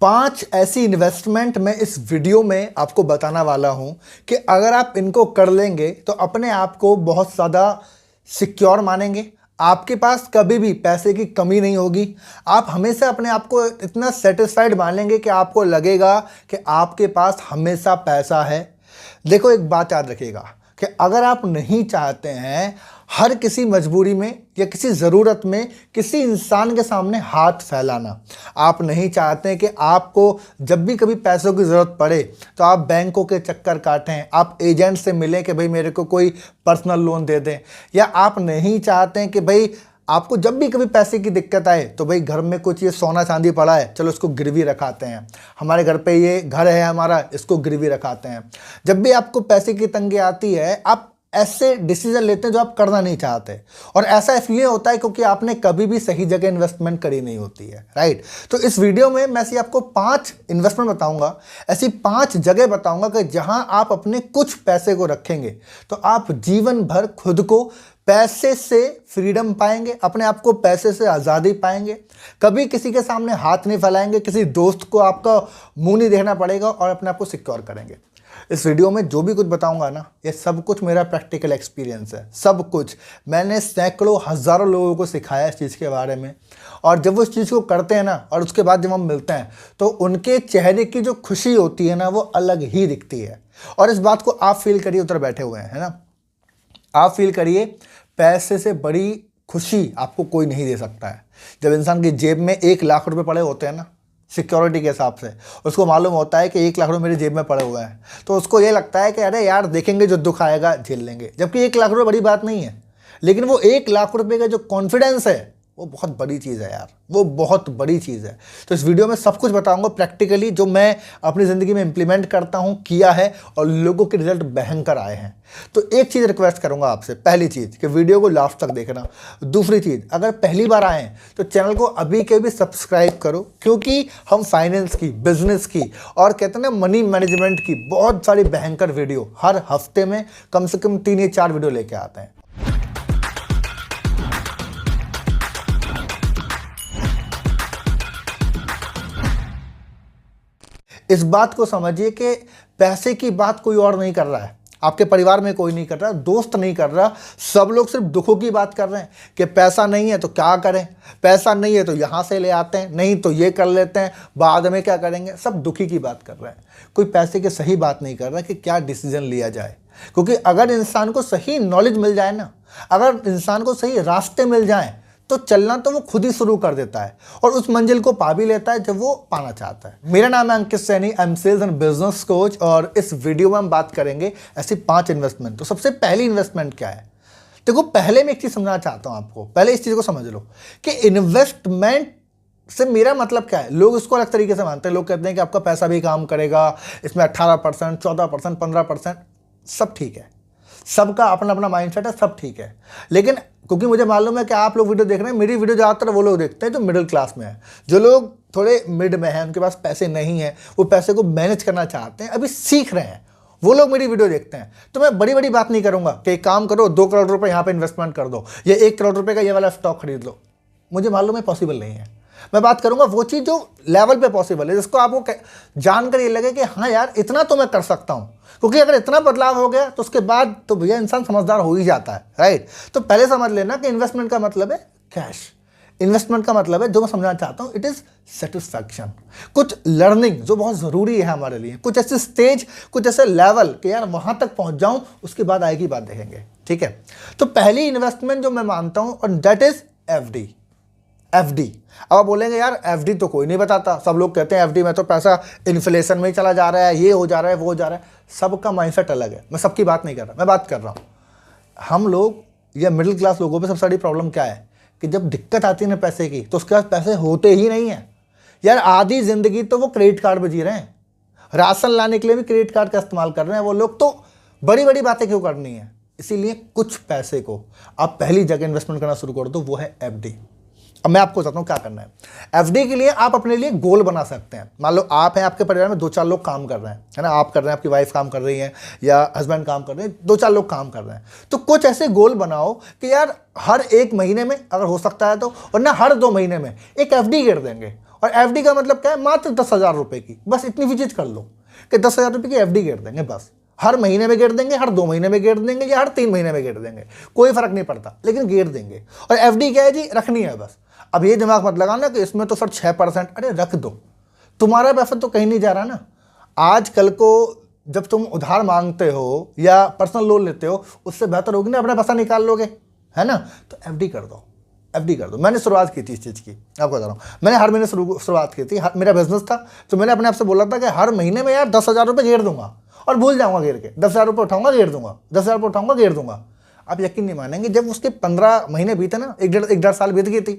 5 ऐसी इन्वेस्टमेंट मैं इस वीडियो में आपको बताने वाला हूं कि अगर आप इनको कर लेंगे तो अपने आप को बहुत ज़्यादा सिक्योर मानेंगे। आपके पास कभी भी पैसे की कमी नहीं होगी। आप हमेशा अपने आप को इतना सेटिस्फाइड मानेंगे कि आपको लगेगा कि आपके पास हमेशा पैसा है। देखो, एक बात याद रखिएगा कि अगर आप नहीं चाहते हैं हर किसी मजबूरी में या किसी ज़रूरत में किसी इंसान के सामने हाथ फैलाना, आप नहीं चाहते कि आपको जब भी कभी पैसों की ज़रूरत पड़े तो आप बैंकों के चक्कर काटें, आप एजेंट से मिलें कि भाई मेरे को कोई पर्सनल लोन दे दें, या आप नहीं चाहते कि भाई आपको जब भी कभी पैसे की दिक्कत आए तो भाई घर में कुछ ये सोना चांदी पड़ा है, चलो इसको गिरवी रखाते हैं, हमारे घर पे ये घर है हमारा, इसको गिरवी रखाते हैं। जब भी आपको पैसे की तंगी आती है आप ऐसे डिसीजन लेते हैं जो आप करना नहीं चाहते, और ऐसा इसलिए होता है क्योंकि आपने कभी भी सही जगह इन्वेस्टमेंट करी नहीं होती है, राइट। तो इस वीडियो में मैं आपको 5 इन्वेस्टमेंट बताऊंगा, ऐसी 5 जगह बताऊंगा कि जहां आप अपने कुछ पैसे को रखेंगे तो आप जीवन भर खुद को पैसे से फ्रीडम पाएंगे, अपने आप को पैसे से आज़ादी पाएंगे, कभी किसी के सामने हाथ नहीं फैलाएंगे, किसी दोस्त को आपका मुंह नहीं देखना पड़ेगा, और अपने आप को सिक्योर करेंगे। इस वीडियो में जो भी कुछ बताऊंगा ना, ये सब कुछ मेरा प्रैक्टिकल एक्सपीरियंस है। सब कुछ मैंने सैकड़ों हज़ारों लोगों को सिखाया इस चीज़ के बारे में, और जब वो इस चीज़ को करते हैं ना और उसके बाद जब हम मिलते हैं तो उनके चेहरे की जो खुशी होती है ना वो अलग ही दिखती है। और इस बात को आप फील करिए, उधर बैठे हुए हैं, है ना, आप फील करिए, पैसे से बड़ी खुशी आपको कोई नहीं दे सकता है। जब इंसान की जेब में 1 लाख रुपए पड़े होते हैं ना, सिक्योरिटी के हिसाब से, उसको मालूम होता है कि 1 लाख रुपए मेरी जेब में पड़े हुए हैं, तो उसको ये लगता है कि अरे यार देखेंगे जो दुख आएगा झेल लेंगे। जबकि 1 लाख रुपए बड़ी बात नहीं है, लेकिन वो 1 लाख रुपए का जो कॉन्फिडेंस है वो बहुत बड़ी चीज़ है यार, वो बहुत बड़ी चीज़ है। तो इस वीडियो में सब कुछ बताऊंगा प्रैक्टिकली, जो मैं अपनी ज़िंदगी में इंप्लीमेंट करता हूं, किया है, और लोगों के रिजल्ट भयंकर आए हैं। तो एक चीज़ रिक्वेस्ट करूंगा आपसे, पहली चीज़ कि वीडियो को लास्ट तक देखना। दूसरी चीज़, अगर पहली बार आए हैं तो चैनल को अभी के भी सब्सक्राइब करो, क्योंकि हम फाइनेंस की, बिजनेस की, और कहते हैं ना मनी मैनेजमेंट की बहुत सारी भयंकर वीडियो हर हफ्ते में कम से कम 3 या 4 वीडियो लेके आते हैं। इस बात को समझिए कि पैसे की बात कोई और नहीं कर रहा है, आपके परिवार में कोई नहीं कर रहा, दोस्त नहीं कर रहा, सब लोग सिर्फ दुखों की बात कर रहे हैं कि पैसा नहीं है तो क्या करें, पैसा नहीं है तो यहाँ से ले आते हैं, नहीं तो ये कर लेते हैं, बाद में क्या करेंगे, सब दुखी की बात कर रहे हैं। कोई पैसे की सही बात नहीं कर रहा कि क्या डिसीजन लिया जाए। क्योंकि अगर इंसान को सही नॉलेज मिल जाए ना, अगर इंसान को सही रास्ते मिल जाए तो चलना तो वो खुद ही शुरू कर देता है, और उस मंजिल को पा भी लेता है जब वो पाना चाहता है। मेरा नाम है Ankit Saini, I am sales and business coach, और इस वीडियो में हम बात करेंगे ऐसी 5 इन्वेस्टमेंट। तो सबसे पहली इन्वेस्टमेंट क्या है? देखो, पहले मैं एक चीज़ समझाना चाहता हूँ आपको, पहले इस चीज़ को समझ लो कि इन्वेस्टमेंट से मेरा मतलब क्या है। लोग इसको अलग तरीके से मानते हैं। लोग कहते हैं कि आपका पैसा भी काम करेगा, इसमें 18%, 14%, 15%, सब ठीक है, सबका अपना अपना माइंडसेट है, सब ठीक है। लेकिन क्योंकि मुझे मालूम है कि आप लोग वीडियो देख रहे हैं, मेरी वीडियो ज़्यादातर वो लोग देखते हैं जो मिडिल क्लास में है, जो लोग थोड़े मिड में हैं, उनके पास पैसे नहीं है, वो पैसे को मैनेज करना चाहते हैं, अभी सीख रहे हैं, वो लोग मेरी वीडियो देखते हैं। तो मैं बड़ी बड़ी बात नहीं करूंगा कि एक काम करो 2 करोड़ रुपए यहाँ पे इन्वेस्टमेंट कर दो, या 1 करोड़ रुपए का ये वाला स्टॉक खरीद लो। मुझे मालूम है पॉसिबल नहीं है। मैं बात करूंगा वो चीज़ जो लेवल पे पॉसिबल है, जिसको आपको जानकर ये लगे कि हाँ यार इतना तो मैं कर सकता हूँ। क्योंकि अगर इतना बदलाव हो गया तो उसके बाद तो भैया इंसान समझदार हो ही जाता है, राइट। तो पहले समझ लेना कि इन्वेस्टमेंट का मतलब है कैश। इन्वेस्टमेंट का मतलब है, जो मैं समझाना चाहता हूँ, इट इज़ सेटिस्फैक्शन, कुछ लर्निंग जो बहुत ज़रूरी है हमारे लिए, कुछ ऐसे स्टेज, कुछ ऐसे लेवल कि यार वहाँ तक पहुँच जाऊँ, उसके बाद आएगी बात देखेंगे, ठीक है। तो पहली इन्वेस्टमेंट जो मैं मानता हूँ, और दैट इज़ एफडी। एफडी। अब आप बोलेंगे यार एफडी तो कोई नहीं बताता, सब लोग कहते हैं एफडी में तो पैसा इन्फ्लेशन में ही चला जा रहा है, ये हो जा रहा है, वो हो जा रहा है। सबका माइंडसेट अलग है, मैं सबकी बात नहीं कर रहा, मैं बात कर रहा हूँ हम लोग या मिडिल क्लास लोगों पे सबसे बड़ी प्रॉब्लम क्या है कि जब दिक्कत आती है ना पैसे की, तो उसके पास पैसे होते ही नहीं है यार। आधी जिंदगी तो वो क्रेडिट कार्ड पे जी रहे हैं, राशन लाने के लिए भी क्रेडिट कार्ड का इस्तेमाल कर रहे हैं वो लोग। तो बड़ी बड़ी बातें क्यों करनी है? इसीलिए कुछ पैसे को आप पहली जगह इन्वेस्टमेंट करना शुरू कर दो, वो है एफडी। अब मैं आपको बताता हूँ क्या करना है। एफडी के लिए आप अपने लिए गोल बना सकते हैं। मान लो आप हैं, आपके परिवार में 2-4 लोग काम कर रहे हैं, है ना, आप कर रहे हैं, आपकी वाइफ काम कर रही है, या हस्बैंड काम कर रहे हैं, 2-4 लोग काम कर रहे हैं। तो कुछ ऐसे गोल बनाओ कि यार हर 1 महीने में अगर हो सकता है तो, और ना हर 2 महीने में एक एफडी गिर देंगे, और एफडी का मतलब क्या है, मात्र 10,000 रुपये की, बस इतनी भी चीज़ कर लो कि 10,000 रुपये की एफडी गिर देंगे बस। हर महीने में गिर देंगे, हर 2 महीने में गिर देंगे या हर 3 महीने में गिर देंगे, कोई फर्क नहीं पड़ता, लेकिन गिर देंगे। और एफडी क्या है जी, रखनी है बस। अब ये दिमाग मत लगाना कि इसमें तो सर 6%, अरे रख दो, तुम्हारा पैसा तो कहीं नहीं जा रहा ना। आज कल को जब तुम उधार मांगते हो या पर्सनल लोन लेते हो, उससे बेहतर होगी ना अपना पैसा निकाल लोगे, है ना। तो एफडी कर दो, एफडी कर दो। मैंने शुरुआत की थी इस चीज़ की, आपको बता रहा हूँ, मैंने हर महीने शुरुआत की थी। मेरा बिजनेस था तो मैंने अपने आप से बोला था कि हर महीने में यार 10,000 रुपये घेर दूंगा और भूल जाऊंगा घेर के, 10,000 रुपये उठाऊंगा घेर दूंगा, 10,000 रुपये उठाऊंगा घेर दूंगा। आप यकीन नहीं मानेंगे, जब उसके 15 महीने बीते ना, एक डेढ़ साल बीत गई थी,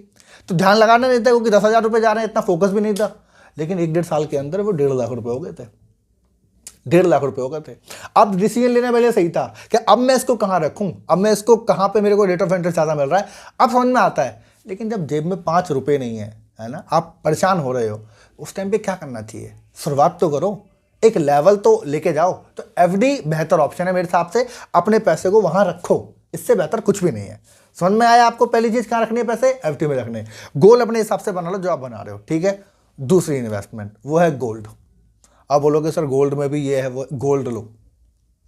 तो ध्यान लगाना नहीं था क्योंकि 10,000 रुपये जा रहे हैं, इतना फोकस भी नहीं था। लेकिन 1-1.5 साल के अंदर वो 1.5 लाख रुपये हो गए थे, 1.5 लाख रुपये हो गए थे। अब डिसीजन लेने पहले सही था कि अब मैं इसको कहाँ रखूँ, अब मैं इसको कहाँ पे मेरे को रेट ऑफ इंटरेस्ट ज़्यादा मिल रहा है, अब समझ में आता है। लेकिन जब जेब में 5 रुपये नहीं है ना, आप परेशान हो रहे हो, उस टाइम पे क्या करना चाहिए, शुरुआत तो करो, एक लेवल तो लेके जाओ। तो एफडी बेहतर ऑप्शन है मेरे हिसाब से, अपने पैसे को वहाँ रखो, इससे बेहतर कुछ भी नहीं है। समझ में आया आपको, पहली चीज़ कहाँ रखनी है, पैसे एफडी में रखने। गोल अपने हिसाब से बना लो जो आप बना रहे हो, ठीक है। दूसरी इन्वेस्टमेंट वो है गोल्ड। आप बोलोगे सर गोल्ड में भी ये है, वो गोल्ड लो,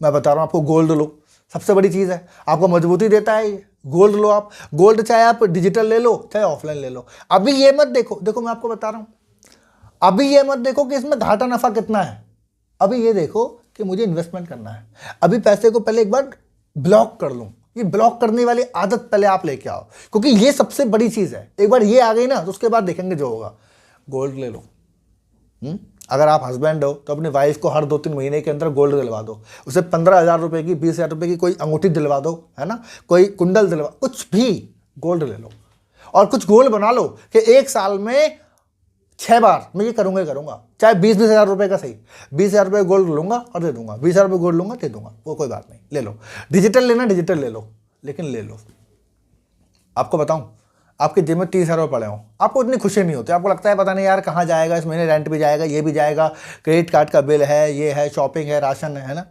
मैं बता रहा हूँ आपको, गोल्ड लो, सबसे बड़ी चीज़ है, आपको मजबूती देता है ये, गोल्ड लो आप। गोल्ड चाहे आप डिजिटल ले लो चाहे ऑफलाइन ले लो। अभी ये मत देखो मैं आपको बता रहा हूँ, अभी ये मत देखो कि इसमें घाटा नफा कितना है, अभी ये देखो कि मुझे इन्वेस्टमेंट करना है। अभी पैसे को पहले एक बार ब्लॉक कर लूँ, ये ब्लॉक करने वाली आदत पहले आप लेके आओ, क्योंकि ये सबसे बड़ी चीज़ है। एक बार ये आ गई ना तो उसके बाद देखेंगे जो होगा। गोल्ड ले लो। अगर आप हस्बैंड हो तो अपनी वाइफ को हर 2-3 महीने के अंदर गोल्ड दिलवा दो, उसे 15,000 रुपये की, 20,000 रुपये की कोई अंगूठी दिलवा दो, है ना, कोई कुंडल दिलवा, कुछ भी गोल्ड ले लो। और कुछ गोल बना लो कि एक साल में 6 बार मैं ये करूँगा ही करूँगा, चाहे 20-20 हज़ार रुपये का सही, 20,000 रुपये गोल्ड लूँगा और दे दूँगा, 20,000 रुपये गोल्ड लूँगा दे दूँगा, वो कोई बात नहीं, ले लो। डिजिटल लेना डिजिटल ले लो, लेकिन ले लो। आपको बताऊँ, आपके जेब में 30,000 रुपये पड़े हों, आपको इतनी खुशी नहीं होती, आपको लगता है पता नहीं यार कहाँ जाएगा, इस महीने रेंट भी जाएगा, ये भी जाएगा, क्रेडिट कार्ड का बिल है, ये है, शॉपिंग है, राशन है ना।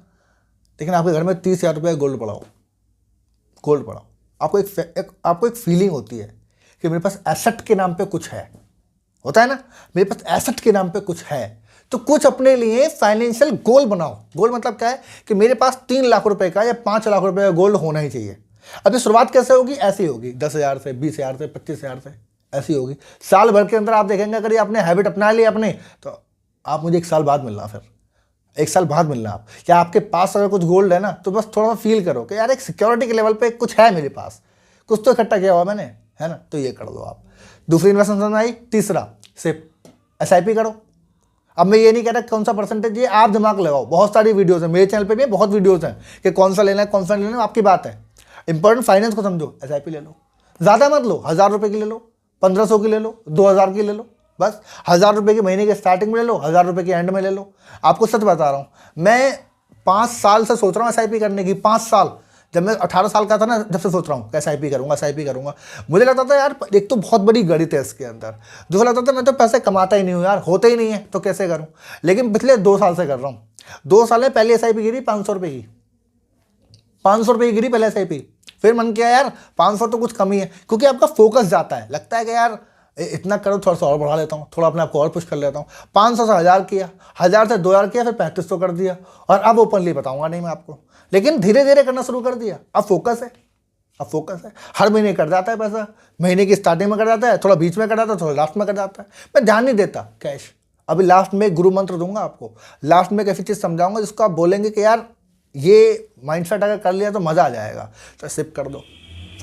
लेकिन आपके घर में 30,000 रुपये गोल्ड पड़ाओ, गोल्ड पड़ाओ, आपको एक फीलिंग होती है कि मेरे पास एसेट के नाम पे कुछ है, होता है ना, मेरे पास एसेट के नाम पे कुछ है। तो कुछ अपने लिए फाइनेंशियल गोल बनाओ। गोल मतलब क्या है कि मेरे पास 3 लाख रुपए का या 5 लाख रुपए का गोल्ड होना ही चाहिए। अभी शुरुआत कैसे होगी, ऐसी होगी, 10,000 से, 20,000 से, 25,000 से, ऐसी होगी। साल भर के अंदर आप देखेंगे अगर ये आपने हैबिट अपना ली अपने, तो आप मुझे 1 साल बाद मिलना, फिर 1 साल बाद मिलना आप। या आपके पास अगर कुछ गोल्ड है ना, तो बस थोड़ा सा फील करो कि यार एक सिक्योरिटी के लेवल पे कुछ है मेरे पास, कुछ तो इकट्ठा किया हुआ मैंने, है ना, तो ये कर दो आप। दूसरी इन्वेस्टमेंट आई। तीसरा, सिर्फ SIP करो। अब मैं ये नहीं कह रहा कौन सा परसेंटेज, ये आप दिमाग लगाओ, बहुत सारी वीडियोस हैं मेरे चैनल पे भी, बहुत वीडियोस हैं कि कौन सा लेना है कौन सा नहीं लेना है, आपकी बात है। इंपॉर्टेंट फाइनेंस को समझो, SIP ले लो, ज़्यादा मत लो, 1,000 रुपये की ले लो, 1,500 की ले लो, 2,000 की ले लो, बस 1,000 रुपये की महीने के स्टार्टिंग में ले लो, 1,000 रुपये की एंड में ले लो। आपको सच बता रहा हूँ, मैं 5 साल से सोच रहा हूँ SIP करने की, 5 साल, जब मैं 18 साल का था ना, जब से सोच रहा हूँ SIP करूँगा, SIP करूँगा। मुझे लगता था यार एक तो बहुत बड़ी गणित है इसके अंदर, दूसरा लगता था मैं तो पैसे कमाता ही नहीं हूँ यार, होते ही नहीं है तो कैसे करूँ। लेकिन पिछले 2 साल से कर रहा हूँ। 2 साल में पहली SIP गिरी 500 रुपये की, 500 रुपये की गिरी पहले SIP। फिर मन किया यार 500 तो कुछ कम ही है, क्योंकि आपका फोकस जाता है, लगता है कि यार इतना करो, थोड़ा सा और बढ़ा लेता हूँ, थोड़ा अपने आप को और पुश कर लेता हूँ। 500 से 1,000 किया, 1,000 से 2,000 किया, फिर 3,500 कर दिया। और अब ओपनली बताऊंगा नहीं मैं आपको, लेकिन धीरे धीरे करना शुरू कर दिया। अब फोकस है, अब फोकस है। हर महीने कट जाता है पैसा, महीने की स्टार्टिंग में कट जाता है, थोड़ा बीच में कट जाता है, थोड़ा लास्ट में कट जाता है। मैं ध्यान नहीं देता कैश। अभी लास्ट में गुरु मंत्र दूंगा आपको, लास्ट में एक ऐसी चीज़ समझाऊंगा जिसको आप बोलेंगे कि यार ये माइंडसेट अगर कर लिया तो मज़ा आ जाएगा। तो सिप कर दो,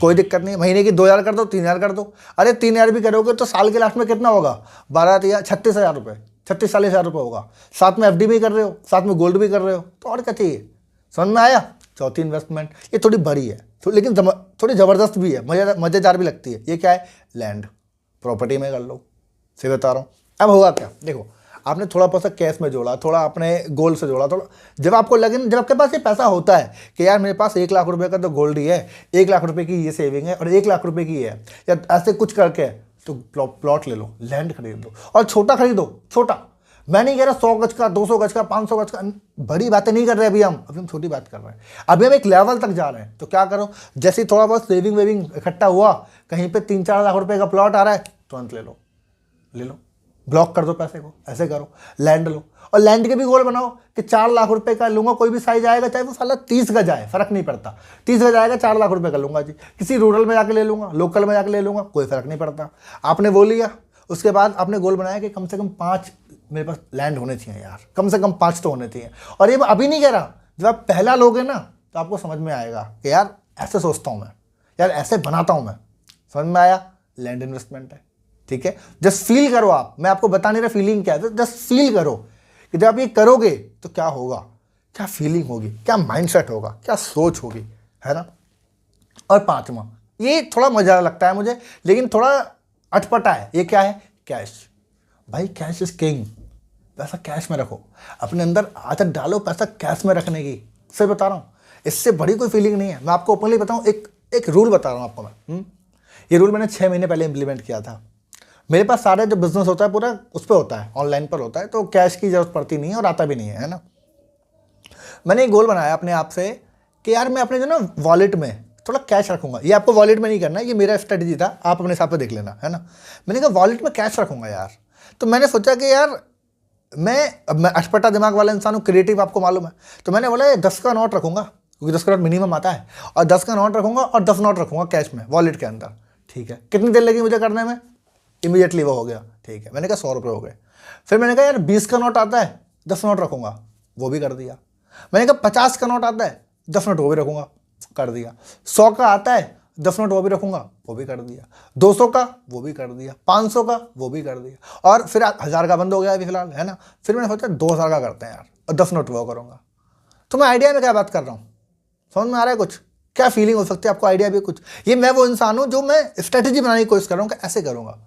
कोई दिक्कत नहीं। महीने की 2,000 कर दो, 3,000 कर दो। अरे 3,000 भी करोगे तो साल के लास्ट में कितना होगा, 36,000 रुपये, 36-40,000 रुपये होगा। साथ में FD भी कर रहे हो, साथ में गोल्ड भी कर रहे हो, तो और क्या चाहिए। समझ में आया। चौथी इन्वेस्टमेंट, ये थोड़ी बड़ी है लेकिन थोड़ी ज़बरदस्त भी है, मज़ेदार भी लगती है। ये क्या है, लैंड प्रॉपर्टी में कर लो, से बता रहा हूँ। अब होगा क्या, देखो आपने थोड़ा पैसा कैश में जोड़ा, थोड़ा अपने गोल्ड से जोड़ा, थोड़ा जब आपको लगे, जब आपके पास ये पैसा होता है कि यार मेरे पास 1 लाख रुपए का तो गोल्ड ही है, 1 लाख रुपए की ये सेविंग है और 1 लाख रुपए की है, या ऐसे कुछ करके, तो प्लॉट ले लो, लैंड खरीद दो। और छोटा खरीदो, छोटा। मैं नहीं कह रहा 100 गज का, 200 गज का, 500 गज का, बड़ी बातें नहीं कर रहे अभी हम छोटी बात कर रहे हैं। अभी हम एक लेवल तक जा रहे हैं। तो क्या करो, जैसे थोड़ा बहुत सेविंग वेविंग इकट्ठा हुआ, कहीं पे 3-4 लाख रुपए का प्लॉट आ रहा है, तुरंत ले लो, ले लो, ब्लॉक कर दो पैसे को, ऐसे करो। लैंड लो, और लैंड के भी गोल बनाओ कि 4 लाख रुपए का लूंगा, कोई भी साइज आएगा, चाहे वो साला 30 गज आए, फर्क नहीं पड़ता। 30 गज आएगा 4 लाख रुपए का लूंगा जी। किसी रूरल में जाके ले लूंगा, लोकल में जाके ले लूंगा, कोई फर्क नहीं पड़ता। आपने वो लिया, उसके बाद आपने गोल बनाया कि कम से कम 5 मेरे पास लैंड होने चाहिए यार, कम से कम 5 तो होने चाहिए। और ये मैं अभी नहीं कह रहा, जब आप पहला लोगे ना तो आपको समझ में आएगा कि यार ऐसे सोचता हूँ मैं, यार ऐसे बनाता हूँ मैं। समझ में आया? लैंड इन्वेस्टमेंट है, ठीक है। जस्ट फील करो आप, मैं आपको बता नहीं रहा फीलिंग क्या है, जस्ट फील करो कि जब आप ये करोगे तो क्या होगा, क्या फीलिंग होगी, क्या माइंडसेट होगा, क्या सोच होगी, है ना। और 5वां, ये थोड़ा मजा लगता है मुझे, लेकिन थोड़ा अटपटा है। ये क्या है? कैश। भाई कैश इज किंग। पैसा कैश में रखो, अपने अंदर आदत डालो पैसा कैश में रखने की। सही बता रहा हूँ, इससे बड़ी कोई फीलिंग नहीं है। मैं आपको ओपनली बताऊँ, एक रूल बता रहा हूँ आपको मैं। ये रूल मैंने 6 महीने पहले इंप्लीमेंट किया था। मेरे पास सारे जो बिजनेस होता है पूरा उस पर होता है, ऑनलाइन पर होता है, तो कैश की जरूरत पड़ती नहीं है और आता भी नहीं है ना। मैंने एक गोल बनाया अपने आप से कि यार मैं अपने जो ना वॉलेट में थोड़ा कैश रखूंगा। ये आपको वॉलेट में नहीं करना है, ये मेरा स्ट्रेटजी था, आप अपने हिसाब से देख लेना, है ना। मैंने कहा वॉलेट में कैश रखूंगा यार। तो मैंने सोचा कि यार मैं अटपटा दिमाग वाला इंसान हूँ, क्रिएटिव, आपको मालूम है। तो मैंने बोला 10 का नोट रखूंगा, क्योंकि 10 का नोट मिनिमम आता है, और 10 का नोट रखूंगा और 10 नोट रखूंगा कैश में वॉलेट के अंदर। ठीक है, कितनी देर लगी मुझे करने में? इमीडिएटली वो हो गया। ठीक है, मैंने कहा 100 रुपये हो गए। फिर मैंने कहा यार 20 का नोट आता है, 10 नोट रखूंगा, वो भी कर दिया। मैंने कहा 50 का नोट आता है, 10 नोट वो भी रखूंगा, कर दिया। 100 का आता है, 10 नोट वो भी रखूंगा, वो भी कर दिया। 200 का वो भी कर दिया, 500 का वो भी कर दिया, और फिर 1000 का बंद हो गया अभी फिलहाल, है ना। फिर मैंने सोचा 2000 का करते हैं यार, और 10 नोट वो करूंगा। तो मैं आइडिया में क्या बात कर रहा हूँ, समझ में आ रहा है कुछ? क्या फीलिंग हो सकती है आपको, आइडिया भी कुछ? ये मैं वो इंसान हूँ जो मैं स्ट्रेटेजी बनाने की कोशिश कर रहा हूँ कि ऐसे करूँगा।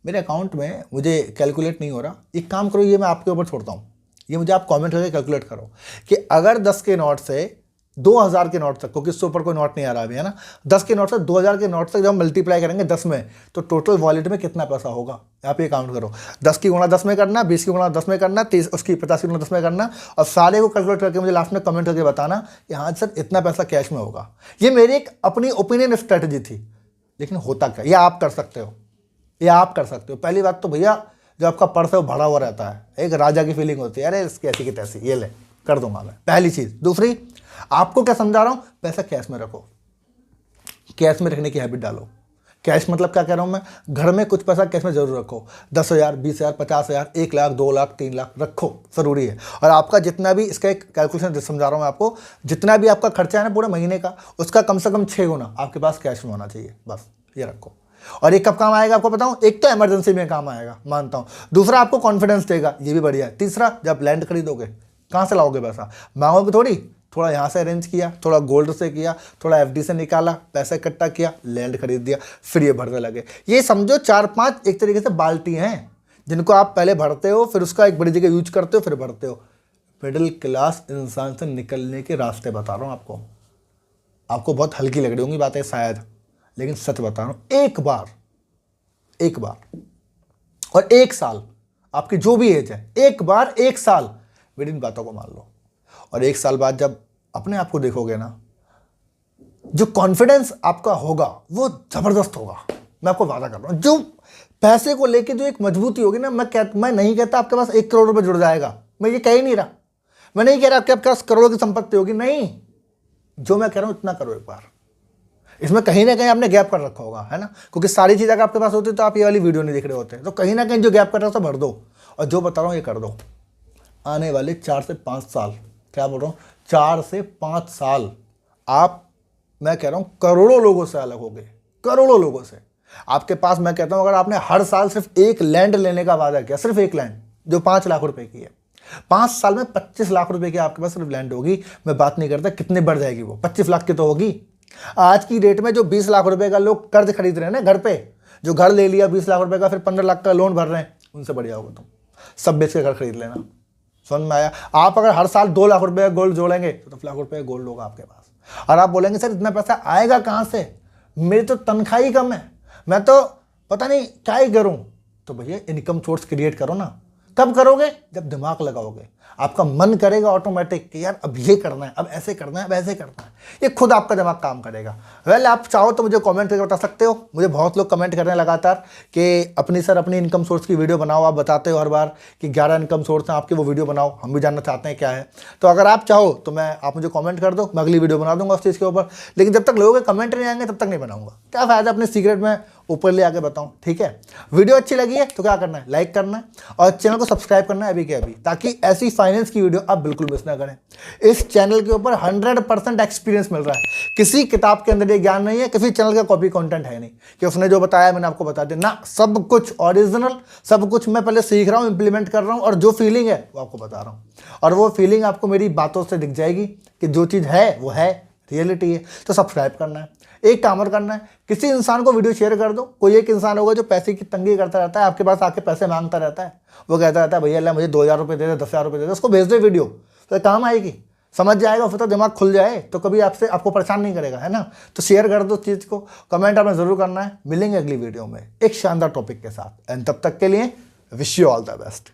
मेरे अकाउंट में मुझे कैलकुलेट नहीं हो रहा, एक काम करो, ये मैं आपके ऊपर छोड़ता हूँ, ये मुझे आप कमेंट करके कैलकुलेट करो कि अगर 10 के नोट से 2000 के नोट तक, क्योंकि इससे ऊपर कोई नोट नहीं आ रहा अभी, है ना। 10 के नोट से 2000 के नोट तक जब मल्टीप्लाई करेंगे 10 में, तो टोटल वॉलेट में कितना पैसा होगा, आप ये काउंट करो। 10 की गुणा 10 में करना, 20 की गुणा 10 में करना, 30 उसकी 50 की गुणा 10 में करना, और सारे को कैलकुलेट करके मुझे लास्ट में कमेंट करके बताना कि हाँ सर इतना पैसा कैश में होगा। ये मेरी एक अपनी ओपिनियन स्ट्रेटजी थी, लेकिन होता क्या, ये आप कर सकते हो, ये आप कर सकते हो। पहली बात तो भैया, जो आपका पर्स है वो भरा हुआ रहता है, एक राजा की फीलिंग होती है, अरे इसकी ऐसी की तैसी, ये ले कर दूंगा मैं, पहली चीज़। दूसरी, आपको क्या समझा रहा हूँ, पैसा कैश में रखो, कैश में रखने की हैबिट डालो। कैश मतलब क्या कह रहा हूँ मैं, घर में कुछ पैसा कैश में जरूर रखो। 10,000, 20,000, 50,000, 1 लाख, 2 लाख, 3 लाख रखो, ज़रूरी है। और आपका जितना भी, इसका एक कैलकुलेशन समझा रहा हूँ मैं आपको, जितना भी आपका खर्चा है ना पूरे महीने का, उसका कम से कम 6 गुना आपके पास कैश में होना चाहिए, बस ये रखो। और एक कब काम आएगा आपको बताऊं, एक तो इमरजेंसी में काम आएगा, मानता हूं। दूसरा, आपको कॉन्फिडेंस देगा, ये भी बढ़िया है। तीसरा, जब लैंड खरीदोगे, कहां से लाओगे पैसा, मांगोगे थोड़ी, थोड़ा यहाँ से अरेंज किया, थोड़ा गोल्ड से किया, थोड़ा एफडी से निकाला, पैसा इकट्ठा किया, लैंड खरीद दिया, फिर ये भरने लगे। ये समझो 4-5 एक तरीके से बाल्टी हैं, जिनको आप पहले भरते हो, फिर उसका एक बड़ी जगह यूज करते हो, फिर भरते हो। मिडिल क्लास इंसान से निकलने के रास्ते बता रहा हूँ आपको बहुत हल्की लग रही होंगी बातें शायद, लेकिन सच बता रहा हूं, एक बार और 1 साल, आपकी जो भी एज है, एक साल मेरी इन बातों को मान लो, और 1 साल बाद जब अपने आप को देखोगे ना, जो कॉन्फिडेंस आपका होगा वो जबरदस्त होगा। मैं आपको वादा कर रहा हूं, जो पैसे को लेके जो एक मजबूती होगी ना, मैं नहीं कहता आपके पास 1 करोड़ रुपए जुड़ जाएगा, मैं ये कह ही नहीं रहा। मैं नहीं कह रहा आपके पास करोड़ों की संपत्ति होगी, नहीं। जो मैं कह रहा हूं इतना करो एक बार। इसमें कहीं ना कहीं आपने गैप कर रखा होगा, है ना, क्योंकि सारी चीज़ अगर आपके पास होती तो आप ये वाली वीडियो नहीं देख रहे होते। तो कहीं ना कहीं जो गैप कर रहा है उसे भर दो, और जो बता रहा हूँ ये कर दो। आने वाले 4 से 5 साल, क्या बोल रहा हूँ, 4 से 5 साल आप, मैं कह रहा हूँ, करोड़ों लोगों से अलग हो गए, करोड़ों लोगों से। आपके पास, मैं कहता हूँ, अगर आपने हर साल सिर्फ एक लैंड लेने का वादा किया, सिर्फ एक लैंड जो 5 लाख रुपए की है, 5 साल में 25 लाख रुपए की आपके पास सिर्फ लैंड होगी। मैं बात नहीं करता कितने बढ़ जाएगी वो, 25 लाख की तो होगी। आज की डेट में जो 20 लाख रुपए का लोग कर्ज खरीद रहे हैं ना घर पे, जो घर ले लिया 20 लाख रुपए का, फिर 15 लाख का लोन भर रहे हैं, उनसे बढ़िया होगा तुम सब बेच के घर खरीद लेना। समझ में आया? आप अगर हर साल 2 लाख रुपए का गोल्ड जोड़ेंगे तो 10 लाख रुपए का गोल्ड होगा आपके पास। और आप बोलेंगे सर इतना पैसा आएगा कहाँ से, मेरी तो तनख्वाह ही कम है, मैं तो पता नहीं क्या ही करूँ। तो भैया इनकम सोर्स क्रिएट करो ना, तब करोगे जब दिमाग लगाओगे, आपका मन करेगा ऑटोमेटिक कि यार अब ये करना है, अब ऐसे करना है, अब ऐसे करना है, ये खुद आपका दिमाग काम करेगा। वेल आप चाहो तो मुझे कमेंट करके बता सकते हो। मुझे बहुत लोग कमेंट कर रहे हैं लगातार कि अपनी इनकम सोर्स की वीडियो बनाओ। आप बताते हो हर बार कि 11 इनकम सोर्स हैं आपके, वो वीडियो बनाओ, हम भी जानना चाहते हैं क्या है। तो अगर आप चाहो तो आप मुझे कमेंट कर दो, मैं अगली वीडियो बना दूंगा उस चीज़ के ऊपर। लेकिन जब तक लोगों के कमेंट नहीं आएंगे तब तक नहीं बनाऊंगा। क्या फ़ायदा अपने सीक्रेट में ऊपर ले आके बताऊं। ठीक है, वीडियो अच्छी लगी है तो क्या करना है, लाइक करना है और चैनल को सब्सक्राइब करना है अभी के अभी, ताकि ऐसी फाइनेंस की वीडियो आप बिल्कुल मिस ना करें। इस चैनल के ऊपर 100% एक्सपीरियंस मिल रहा है। किसी किताब के अंदर ये ज्ञान नहीं है, किसी चैनल का कॉपी कंटेंट है नहीं कि उसने जो बताया मैंने आपको बता दिया ना। सब कुछ ओरिजिनल, सब कुछ मैं पहले सीख रहा हूँ, इंप्लीमेंट कर रहा हूँ और जो फीलिंग है वो आपको बता रहा हूँ। और वो फीलिंग आपको मेरी बातों से दिख जाएगी कि जो चीज़ है वो है, रियलिटी है। तो सब्सक्राइब करना है, एक काम और करना है, किसी इंसान को वीडियो शेयर कर दो। कोई एक इंसान होगा जो पैसे की तंगी करता रहता है, आपके पास आके पैसे मांगता रहता है, वो कहता रहता है भैया अल्लाह मुझे 2000 रुपये दे दे, 10,000 रुपये दे दे, उसको भेज दो वीडियो, तो काम आएगी, समझ जाएगा, फिर तो दिमाग खुल जाए तो कभी आपको परेशान नहीं करेगा, है ना। तो शेयर कर दो चीज़ को, कमेंट आपने ज़रूर करना है। मिलेंगे अगली वीडियो में एक शानदार टॉपिक के साथ, एंड तब तक के लिए wish you all the best.